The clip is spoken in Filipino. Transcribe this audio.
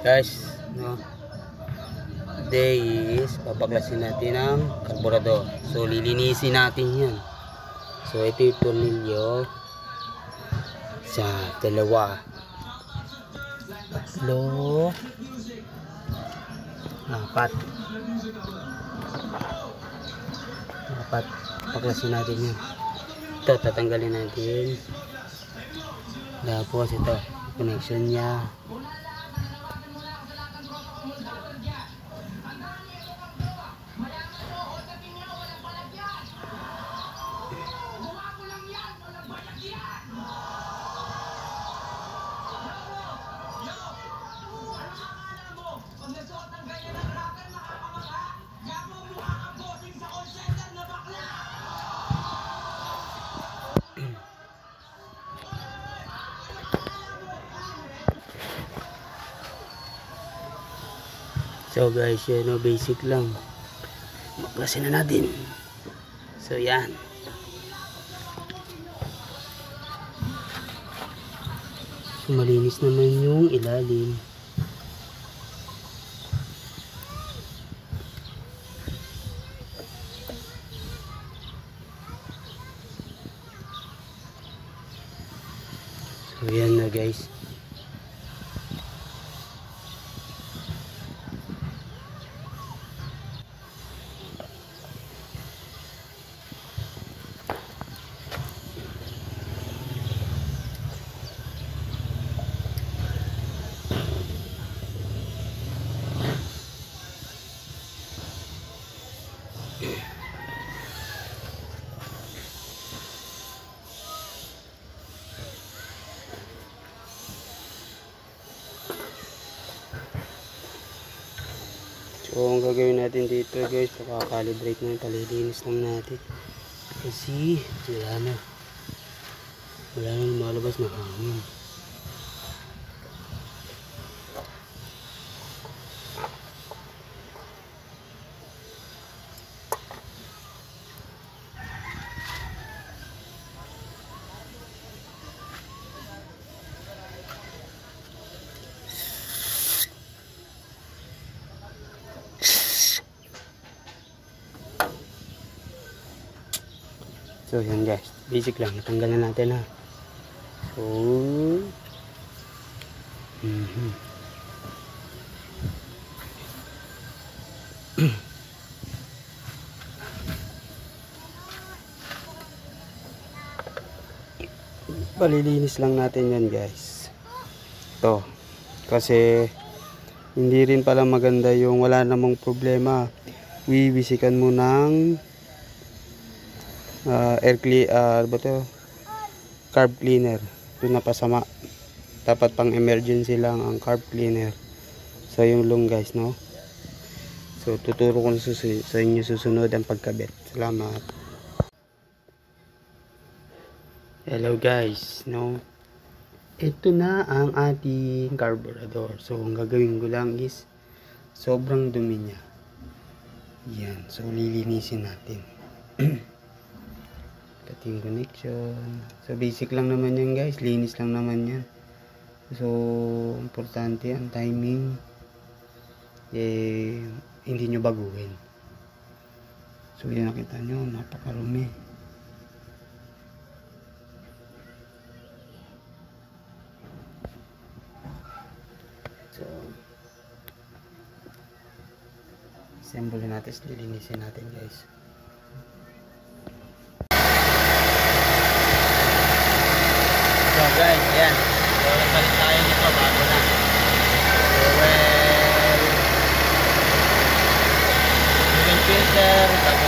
Guys, no, today is papaklasin natin ang carburetor. So lilinisin natin yan. So ito yung tornilyo, sa dalawa, tatlo, apat. Paklasin natin yan. Ito tatanggalin natin. Tapos ito connection nya. So guys, yan o, basic lang. Maklasin na natin. So yan. So malinis naman yung ilalim. So yan na guys. So ang gagawin natin dito guys, pakakalibrate na, palilinis lang natin kasi wala na lumalabas na hangin. So yan guys, basic lang, natanggal na natin ha. So palilinis lang natin yan guys. Ito kasi hindi rin pala maganda yung wala namang problema. Wiwisikan mo ng carb cleaner. Ito na pasama. Dapat pang emergency lang ang carb cleaner. So yung long guys, no. So tuturo ko sa inyo susunod ang pagkabit. Salamat. Hello guys, no. Ito na ang ating carburetor. So ang gagawin ko lang is sobrang dumi niya. Yan. So lilinisin natin. Ating connection. So basic lang naman yan guys, linis lang naman yan. So importante ang timing, hindi nyo baguhin. So yun, nakita nyo, napakarumi. So assemble natin, lilinisin natin guys. So guys, ayan. So nagpalit tayo nito bago na. So well, filter, bago